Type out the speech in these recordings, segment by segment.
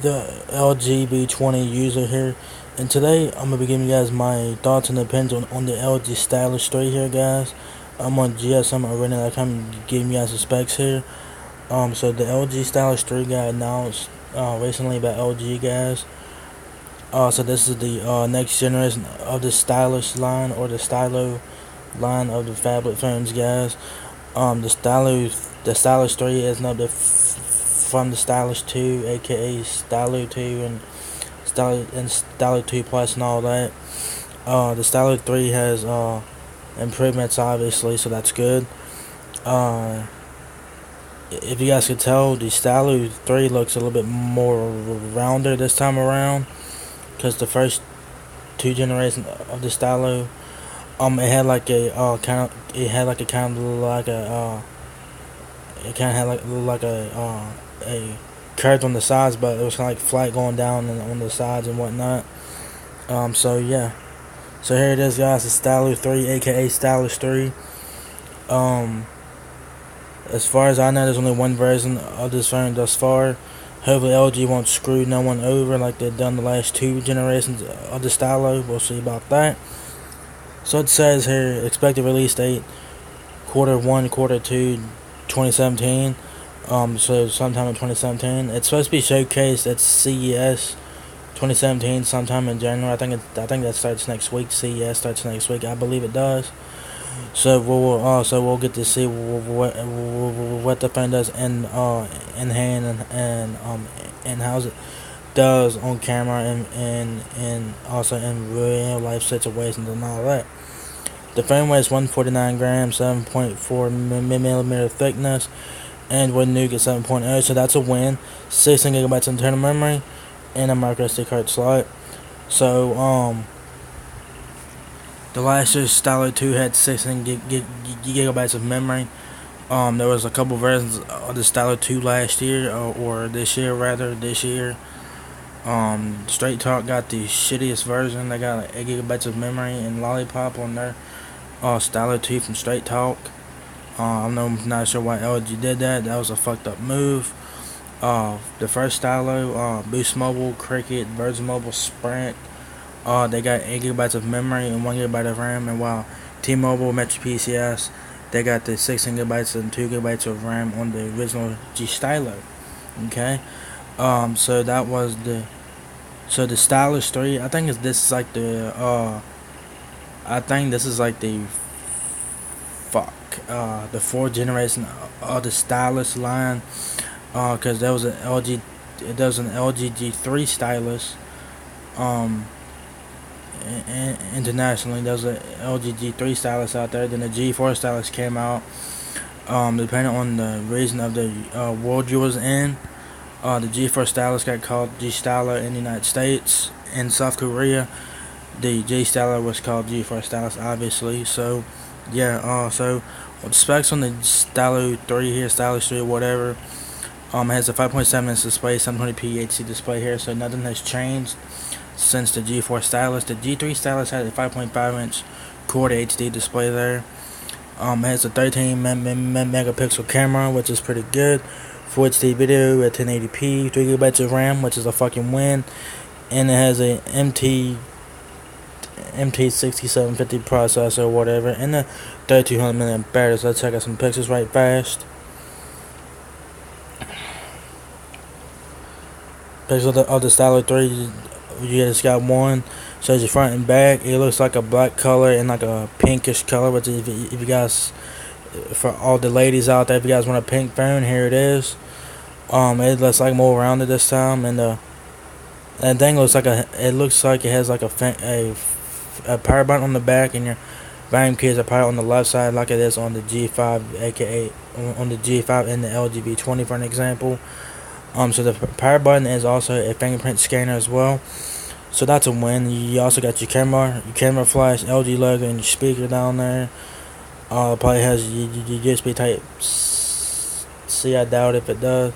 the LG V20 user here, and today I'm gonna be giving you guys my thoughts and opinions on the LG Stylus 3 here, guys. I'm on GSM Arena.com giving you guys the specs here. So the LG Stylus 3 got announced recently by LG, guys. So this is the next generation of the Stylus line, or the Stylo line of the phablet phones, guys. The Stylus 3 is not from the Stylus 2, aka Stylo 2 and Stylo 2 Plus and all that. The Stylo 3 has improvements, obviously, so that's good. Uh, if you guys could tell, the Stylo 3 looks a little bit more rounder this time around, because the first two generations of the Stylo, it had like a kind of like a it kind of had like a curve on the sides, but it was kind of like flat going down on the sides and whatnot. So yeah, so here it is, guys. The Stylo 3, aka Stylus 3. Um, as far as I know, there's only one version of this phone thus far. Hopefully LG won't screw no one over like they've done the last two generations of the Stylo. We'll see about that. So it says here, expected release date Q1, Q2, 2017. So sometime in 2017. It's supposed to be showcased at CES 2017, sometime in January. I think that starts next week. CES starts next week. I believe it does. So we'll get to see what the phone does in hand and how it does on camera and also in real life situations and all that. The phone weighs 149 grams, 7.4 millimeter thickness, and with Nougat 7.0, so that's a win. 16 gigabytes internal memory and a micro SD card slot. So the last year's Stylo 2 had 16 gigabytes of memory. There was a couple versions of the Stylo 2 last year, or this year rather, this year. Straight Talk got the shittiest version. They got like 8 gigabytes of memory and Lollipop on their Stylo 2 from Straight Talk. I'm not sure why LG did that. That was a fucked up move. The first Stylo, Boost Mobile, Cricket, Virgin Mobile, Sprint, they got 8 gigabytes of memory and 1 gigabyte of RAM. And while T-Mobile, Metro PCS, they got the 16 gigabytes and 2 gigabytes of RAM on the original G Stylo. Okay. So that was the Stylus 3. I think this is like the fourth generation of the Stylus line, because there was an LG G3 Stylus. Internationally, there was an LG G3 Stylus out there. Then the G4 Stylus came out. Depending on the region of the world you was in, the G4 Stylus got called G Stylo in the United States. In South Korea, the G Stylo was called G4 Stylus, obviously. So yeah, so with specs on the Stylo 3 here, Stylus 3 or whatever, it has a 5.7 inch display, 720p HD display here, so nothing has changed since the G4 Stylus. The G3 Stylus had a 5.5 inch Quad HD display there. It has a 13 megapixel camera, which is pretty good. Full HD video at 1080p, 3 gigabytes of RAM, which is a fucking win, and it has a MT6750 processor or whatever, and a 3200 milliamp battery. So let's check out some pictures right fast. Pictures of the Stylo 3, you just got one. Shows your front and back. It looks like a black color and like a pinkish color, which if you guys, for all the ladies out there, if you guys want a pink phone, here it is. It looks like more rounded this time, and that thing looks like it has like a power button on the back, and your volume keys are probably on the left side, like it is on the G5, aka on the G5 and the LG V20, for an example. So the power button is also a fingerprint scanner as well. So that's a win. You also got your camera flash, LG logo, and your speaker down there. Probably has your USB Type C. I doubt if it does.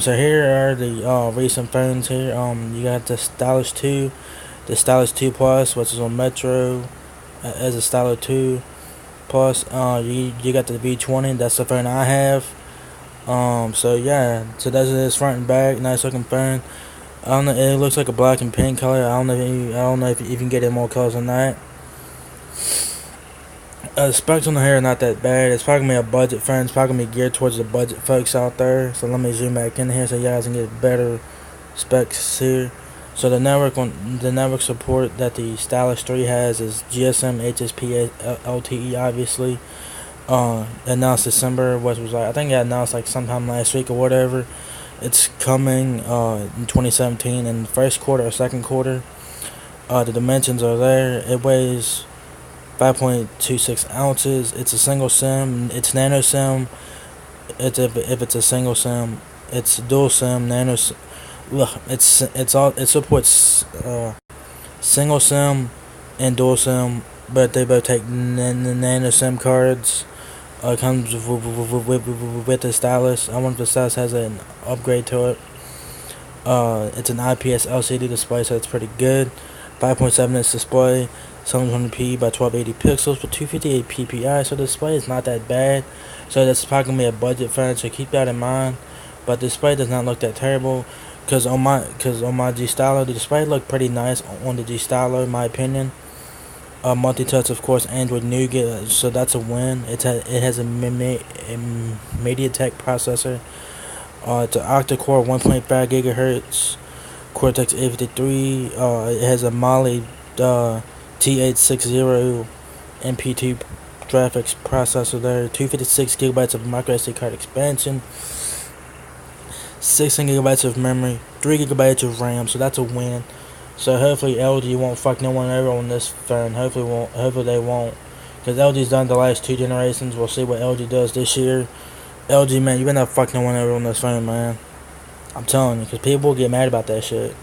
So here are the recent phones here. You got the Stylus 2, the Stylus 2 Plus, which is on Metro as a Stylo 2 Plus. You got the V20. That's the phone I have. So yeah, so that's his front and back, nice looking phone. I don't know. It looks like a black and pink color. I don't know if you can get it more colors than that. The specs on the hair are not that bad. It's probably gonna be a budget phone. It's probably gonna be geared towards the budget folks out there. So let me zoom back in here so you guys can get better specs here. So the network support that the Stylus 3 has is GSM, HSP, LTE, obviously. Announced December, what was like, I think it announced like sometime last week or whatever. It's coming in 2017 in the first quarter or second quarter. The dimensions are there. It weighs 5.26 ounces. It's a single SIM. It's nano SIM. If it's a single SIM, it's dual SIM, nano. Look, it supports single SIM and dual SIM, but they both take nano SIM cards. Comes with the Stylus. I wonder if the Stylus has an upgrade to it. It's an IPS LCD display, so it's pretty good. 5.7 inch display, 720p by 1280 pixels with 258 ppi. So the display is not that bad. So that's probably gonna be a budget phone. So keep that in mind. But the display does not look that terrible. Cause on my G Stylo, the display looked pretty nice on the G Stylo, in my opinion. Multi-touch, of course, Android Nougat, so that's a win. It has a MediaTek processor. It's an octa-core, 1.5 gigahertz, Cortex A53. It has a Mali T860 MP2 graphics processor there. 256 gigabytes of micro SD card expansion. 16 gigabytes of memory, 3 gigabytes of RAM, so that's a win. So hopefully LG won't fuck no one over on this phone. Hopefully they won't, because LG's done the last 2 generations. We'll see what LG does this year. LG, man, you better not fuck no one over on this phone, man. I'm telling you, because people will get mad about that shit.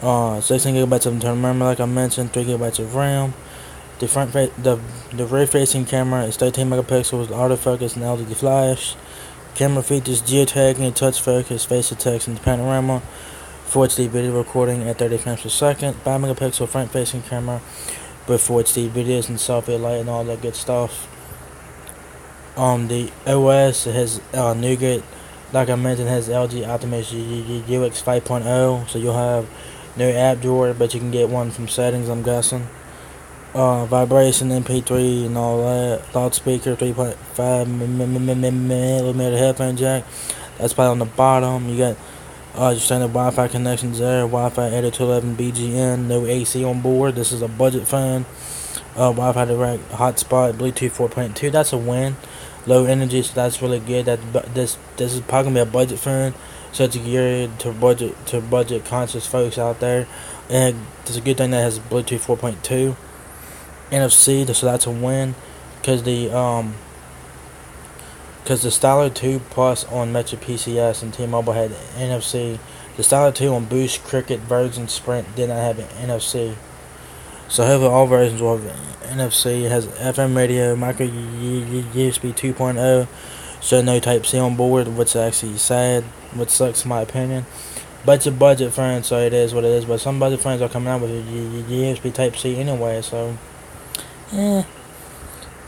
16 gigabytes of internal memory, like I mentioned, 3 gigabytes of RAM. The rear facing camera is 13 megapixels, autofocus and LED flash. Camera features geotagging, touch focus, face detection, and panorama. 4HD video recording at 30 frames per second. 5 megapixel front facing camera with 4HD videos and selfie light and all that good stuff. The OS has Nougat, like I mentioned, has LG Optimus UX 5.0, so you'll have no app drawer, but you can get one from settings, I'm guessing. Vibration, MP3 and all that. Loudspeaker, 3.5mm headphone jack. That's probably on the bottom. You got your standard Wi-Fi connections there. Wi-Fi 802.11 BGN. No AC on board. This is a budget phone. Wi-Fi direct hotspot. Bluetooth 4.2. That's a win. Low energy, so that's really good. This is probably gonna be a budget phone, so it's geared to budget conscious folks out there. And it's a good thing that has Bluetooth 4.2. NFC, so that's a win, because the Stylo 2 Plus on Metro PCS and T-Mobile had NFC. The Stylo 2 on Boost, Cricket, Virgin, Sprint did not have NFC. So hopefully all versions will have NFC. It has FM radio, micro USB 2.0, so no Type C on board, which is actually sad, which sucks in my opinion. But it's a budget phone, so it is what it is. But some budget phones are coming out with USB Type C anyway, so it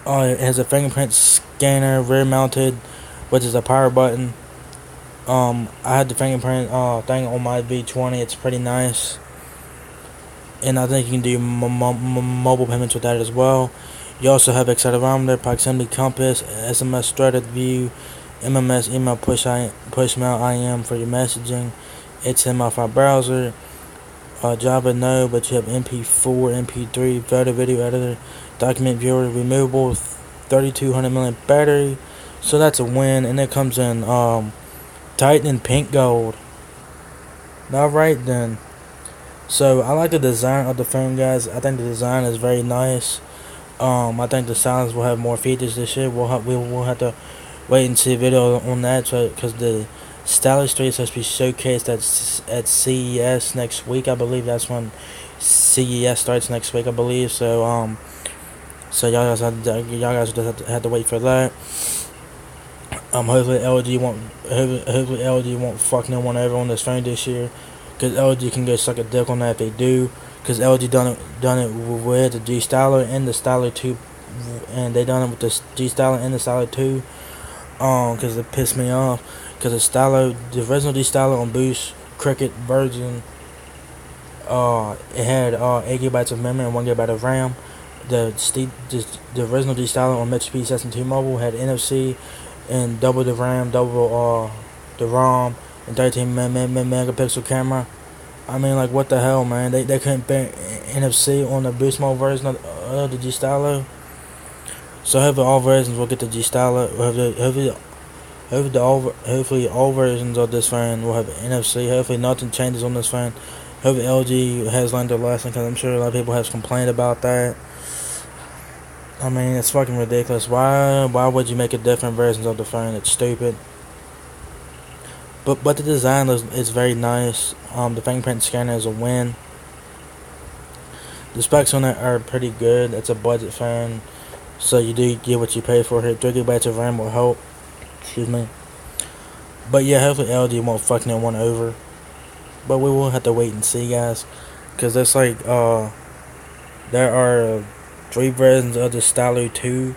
has a fingerprint scanner, rear mounted, which is a power button. I had the fingerprint thing on my V20. It's pretty nice, and I think you can do mobile payments with that as well. You also have accelerometer, proximity compass, SMS threaded view, MMS email push mail IM for your messaging, HTML file browser, Java no, but you have MP4, MP3, photo video editor, document viewer, removable, 3200 milliamp battery, so that's a win. And it comes in Titan pink gold. Alright then, so I like the design of the phone, guys. I think the design is very nice. I think the Stylus will have more features this year. We'll have to wait and see a video on that, because the Stylus 3 is supposed to be showcased at CES next week. I believe that's when CES starts next week, I believe. So y'all guys just have to wait for that. Hopefully LG won't fuck no one over on this phone this year, because LG can go suck a dick on that if they do. Because LG done it with the G Stylo and the Stylo 2, and they done it with the G Stylo and the Stylo 2. Because it pissed me off. Because the original G Stylo on Boost, Cricket version. It had 8 gigabytes of memory and 1 gigabyte of RAM. The original Stylo on Mitsubishi S2 Mobile had NFC and double the RAM, double the ROM, and 13 megapixel camera. I mean, like, what the hell, man? They couldn't put NFC on the boost mode version of the Stylo. So hopefully all versions will get the Stylo. Hopefully all versions of this phone will have NFC. Hopefully nothing changes on this phone. Hopefully LG has learned their lesson, because I'm sure a lot of people have complained about that. I mean, it's fucking ridiculous. Why would you make a different versions of the phone? It's stupid. But the design is very nice. The fingerprint scanner is a win. The specs on it are pretty good. It's a budget phone, so you do get what you pay for here. 3 gigabytes of RAM will help. Excuse me. But yeah, hopefully LG won't fucking that one over. But we will have to wait and see, guys, because there's like there are 3 versions of the Stylo 2.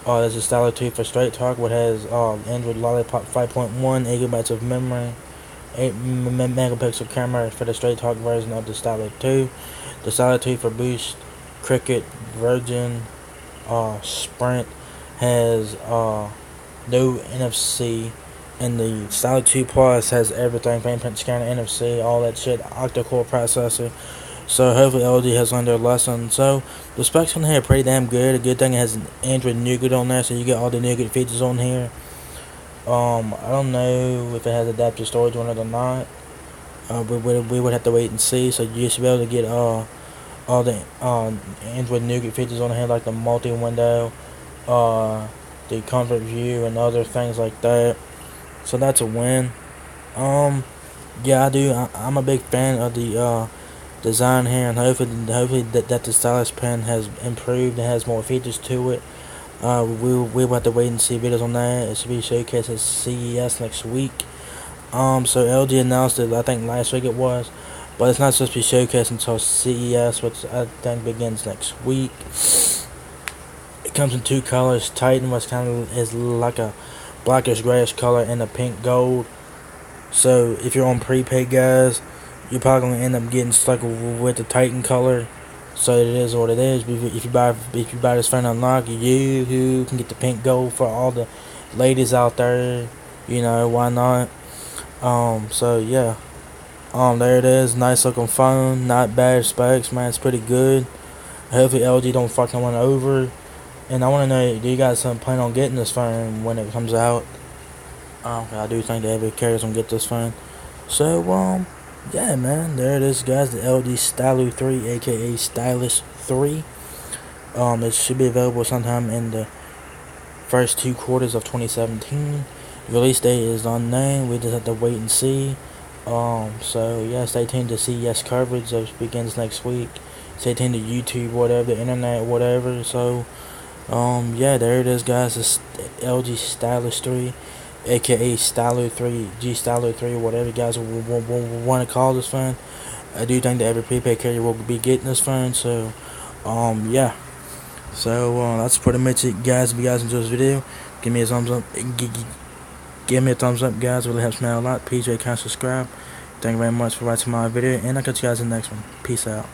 There's a Stylo 2 for Straight Talk, which has Android Lollipop 5.1, 8 gigabytes of memory, 8 megapixel camera for the Straight Talk version of the Stylo 2. The Stylo 2 for Boost, Cricket, Virgin, Sprint has no NFC, and the Stylo 2 Plus has everything: fingerprint scanner, NFC, all that shit, octa-core processor. So hopefully LG has learned their lesson. So the specs on here are pretty damn good. A good thing it has an Android Nougat on there, so you get all the Nougat features on here. I don't know if it has adaptive storage on it or not. We would have to wait and see. So you should be able to get all the Android Nougat features on here, like the multi-window, the comfort view, and other things like that. So that's a win. Yeah, I'm a big fan of the design here, and hopefully that the Stylus pen has improved and has more features to it. We'll have to wait and see videos on that. It should be showcased at CES next week. So LG announced it, I think last week it was, but it's not supposed to be showcased until CES, which I think begins next week. It comes in 2 colors: Titan, which kind of is like a blackish grayish color, and a pink gold. So if you're on prepaid, guys, you're probably gonna end up getting stuck with the Titan color. So it is what it is. If you buy this phone unlocked, you can get the pink gold for all the ladies out there. You know, why not? So yeah. There it is. Nice looking phone. Not bad specs, man. It's pretty good. Hopefully LG don't fucking one over. And I want to know, do you guys plan on getting this phone when it comes out? I do think that every carrier's gonna get this phone. So yeah, man, there it is, guys. The LG Stylo 3, aka Stylus 3. It should be available sometime in the first 2 quarters of 2017. Release date is unknown. We just have to wait and see. So yeah, stay tuned to CES coverage that begins next week. Stay tuned to YouTube, whatever, the internet, whatever. So yeah, there it is, guys. It's LG Stylus 3, aka Stylo 3, Stylo 3, whatever you guys want to call this phone. I do think that every prepaid carrier will be getting this phone. So yeah. So that's pretty much it, guys. If you guys enjoyed this video, give me a thumbs up. Give me a thumbs up, guys. It really helps me out a lot. Please rate, comment, subscribe. Thank you very much for watching my video, and I'll catch you guys in the next one. Peace out.